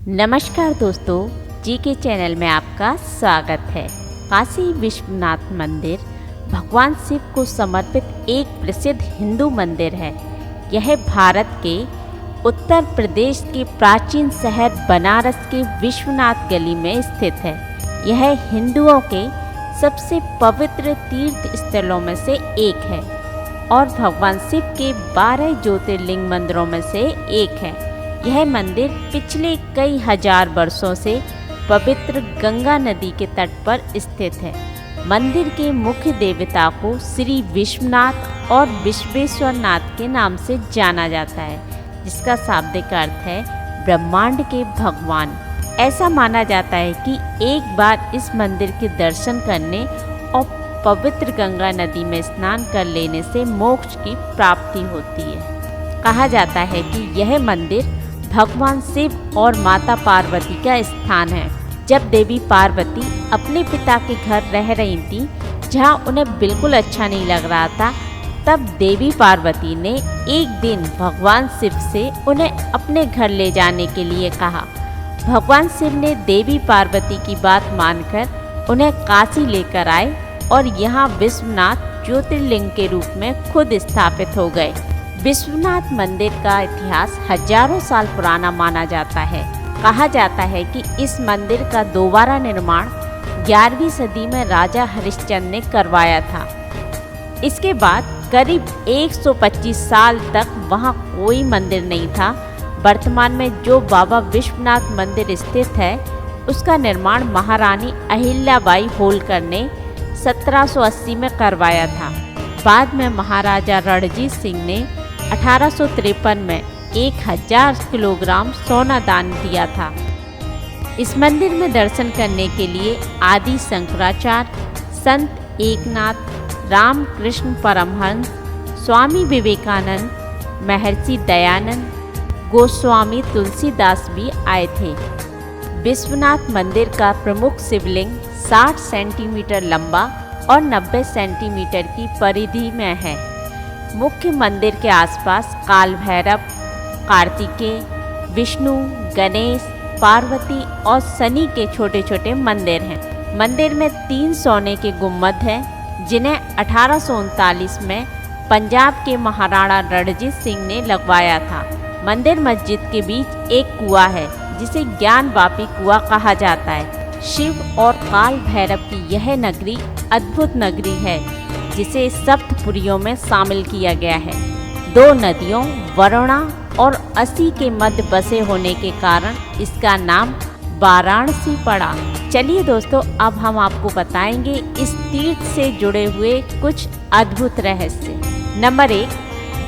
नमस्कार दोस्तों, जी के चैनल में आपका स्वागत है। काशी विश्वनाथ मंदिर भगवान शिव को समर्पित एक प्रसिद्ध हिंदू मंदिर है। यह भारत के उत्तर प्रदेश के प्राचीन शहर बनारस के विश्वनाथ गली में स्थित है। यह हिंदुओं के सबसे पवित्र तीर्थ स्थलों में से एक है और भगवान शिव के 12 ज्योतिर्लिंग मंदिरों में से एक है। यह मंदिर पिछले कई हजार वर्षों से पवित्र गंगा नदी के तट पर स्थित है। मंदिर के मुख्य देवता को श्री विश्वनाथ और विश्वेश्वर नाथ के नाम से जाना जाता है, जिसका शाब्दिक अर्थ है ब्रह्मांड के भगवान। ऐसा माना जाता है कि एक बार इस मंदिर के दर्शन करने और पवित्र गंगा नदी में स्नान कर लेने से मोक्ष की प्राप्ति होती है। कहा जाता है कि यह मंदिर भगवान शिव और माता पार्वती का स्थान है। जब देवी पार्वती अपने पिता के घर रह रही थी, जहां उन्हें बिल्कुल अच्छा नहीं लग रहा था, तब देवी पार्वती ने एक दिन भगवान शिव से उन्हें अपने घर ले जाने के लिए कहा। भगवान शिव ने देवी पार्वती की बात मानकर उन्हें काशी लेकर आए और यहाँ विश्वनाथ ज्योतिर्लिंग के रूप में खुद स्थापित हो गए। विश्वनाथ मंदिर का इतिहास हजारों साल पुराना माना जाता है। कहा जाता है कि इस मंदिर का दोबारा निर्माण 11वीं सदी में राजा हरिश्चंद्र ने करवाया था। इसके बाद करीब 125 साल तक वहां कोई मंदिर नहीं था। वर्तमान में जो बाबा विश्वनाथ मंदिर स्थित है, उसका निर्माण महारानी अहिल्याबाई होलकर ने 1780 में करवाया था। बाद में महाराजा रणजीत सिंह ने 1853 में 1000 किलोग्राम सोना दान दिया था। इस मंदिर में दर्शन करने के लिए आदि शंकराचार्य, संत एकनाथ, रामकृष्ण परमहंस, स्वामी विवेकानंद, महर्षि दयानंद, गोस्वामी तुलसीदास भी आए थे। विश्वनाथ मंदिर का प्रमुख शिवलिंग 60 सेंटीमीटर लंबा और 90 सेंटीमीटर की परिधि में है। मुख्य मंदिर के आसपास काल भैरव, कार्तिकेय, विष्णु, गणेश, पार्वती और शनि के छोटे छोटे मंदिर हैं। मंदिर में 3 सोने के गुम्बद हैं, जिन्हें 1839 में पंजाब के महाराणा रणजीत सिंह ने लगवाया था। मंदिर मस्जिद के बीच एक कुआं है, जिसे ज्ञानवापी कुआं कहा जाता है। शिव और काल भैरव की यह नगरी अद्भुत नगरी है, जिसे सप्तपुरियों में शामिल किया गया है। 2 नदियों वरुणा और असी के मध्य बसे होने के कारण इसका नाम वाराणसी पड़ा। चलिए दोस्तों, अब हम आपको बताएंगे इस तीर्थ से जुड़े हुए कुछ अद्भुत रहस्य। नंबर 1,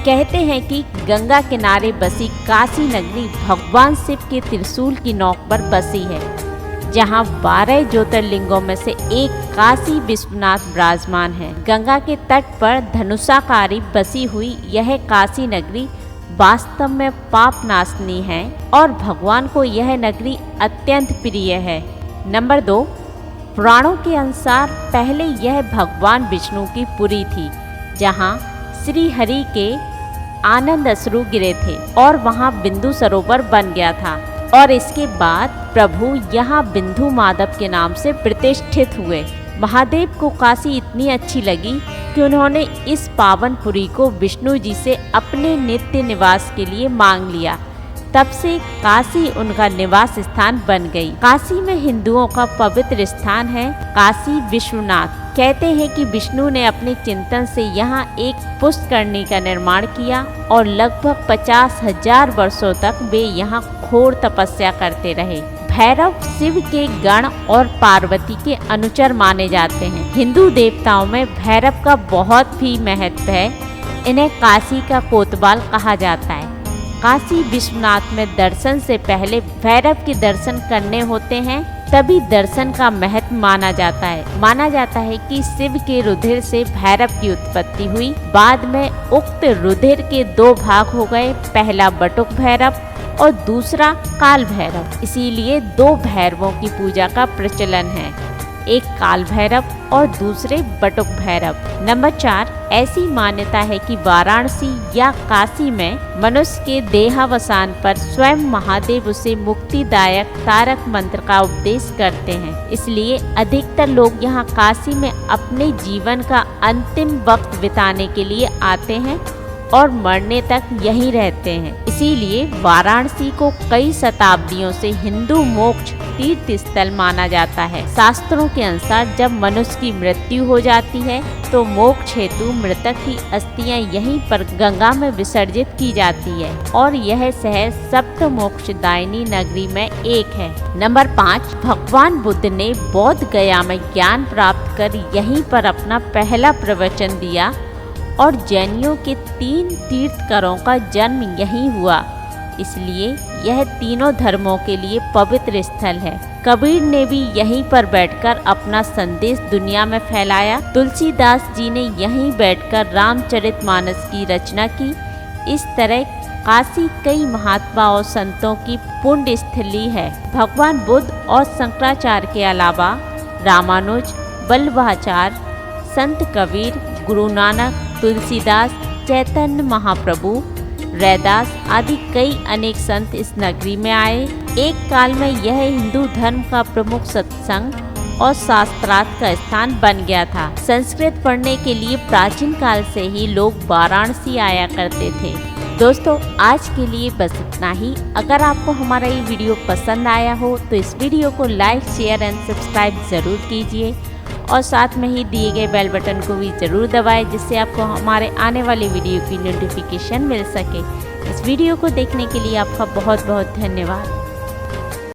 कहते हैं कि गंगा किनारे बसी काशी नगरी भगवान शिव के त्रिशूल की नोक पर बसी है, जहां 12 ज्योतिर्लिंगों में से एक काशी विश्वनाथ विराजमान है। गंगा के तट पर धनुषाकारी बसी हुई यह काशी नगरी वास्तव में पाप नाशनी है और भगवान को यह नगरी अत्यंत प्रिय है। नंबर 2, पुराणों के अनुसार पहले यह भगवान विष्णु की पुरी थी, जहां श्री हरि के आनंद अश्रु गिरे थे और वहां बिंदु सरोवर बन गया था। और इसके बाद प्रभु यहाँ बिंदु माधव के नाम से प्रतिष्ठित हुए। महादेव को काशी इतनी अच्छी लगी कि उन्होंने इस पावनपुरी को विष्णु जी से अपने नित्य निवास के लिए मांग लिया। तब से काशी उनका निवास स्थान बन गई। काशी में हिंदुओं का पवित्र स्थान है काशी विश्वनाथ। कहते हैं कि विष्णु ने अपने चिंतन से यहाँ एक पुष्करणी का निर्माण किया और लगभग 50,000 वर्षों तक वे यहाँ घोर तपस्या करते रहे। भैरव शिव के गण और पार्वती के अनुचर माने जाते हैं। हिंदू देवताओं में भैरव का बहुत भी महत्व है। इन्हें काशी का कोतवाल कहा जाता है। काशी विश्वनाथ में दर्शन से पहले भैरव के दर्शन करने होते हैं, तभी दर्शन का महत्व माना जाता है। माना जाता है कि शिव के रुधिर से भैरव की उत्पत्ति हुई। बाद में उक्त रुधिर के 2 भाग हो गए, पहला बटुक भैरव और दूसरा काल भैरव। इसीलिए 2 भैरवों की पूजा का प्रचलन है। एक काल भैरव और दूसरे बटुक भैरव। नंबर 4, ऐसी मान्यता है कि वाराणसी या काशी में मनुष्य के देहावसान पर स्वयं महादेव उसे मुक्तिदायक तारक मंत्र का उपदेश करते हैं। इसलिए अधिकतर लोग यहाँ काशी में अपने जीवन का अंतिम वक्त बिताने के लिए आते हैं और मरने तक यहीं रहते हैं। इसीलिए वाराणसी को कई शताब्दियों से हिंदू मोक्ष तीर्थ स्थल माना जाता है। शास्त्रों के अनुसार जब मनुष्य की मृत्यु हो जाती है तो मोक्ष हेतु मृतक की अस्थियां यहीं पर गंगा में विसर्जित की जाती है और यह शहर सप्त मोक्षदायिनी नगरी में एक है। नंबर 5, भगवान बुद्ध ने बौद्ध गया में ज्ञान प्राप्त कर यहीं पर अपना पहला प्रवचन दिया और जैनियों के 3 तीर्थकरों का जन्म यहीं हुआ। इसलिए यह तीनों धर्मों के लिए पवित्र स्थल है। कबीर ने भी यहीं पर बैठकर अपना संदेश दुनिया में फैलाया। तुलसीदास जी ने यहीं बैठकर रामचरितमानस की रचना की। इस तरह काशी कई महात्मा और संतों की पुण्य स्थली है। भगवान बुद्ध और शंकराचार्य के अलावा रामानुज, वल्लभाचार्य, संत कबीर, गुरु नानक, तुलसीदास, चैतन्य महाप्रभु, रैदास आदि कई अनेक संत इस नगरी में आए। एक काल में यह हिंदू धर्म का प्रमुख सत्संग और शास्त्रार्थ का स्थान बन गया था। संस्कृत पढ़ने के लिए प्राचीन काल से ही लोग वाराणसी आया करते थे। दोस्तों, आज के लिए बस इतना ही। अगर आपको हमारा ये वीडियो पसंद आया हो तो इस वीडियो को लाइक, शेयर एंड सब्सक्राइब ज़रूर कीजिए और साथ में ही दिए गए बेल बटन को भी ज़रूर दबाएं, जिससे आपको हमारे आने वाली वीडियो की नोटिफिकेशन मिल सके। इस वीडियो को देखने के लिए आपका बहुत बहुत धन्यवाद।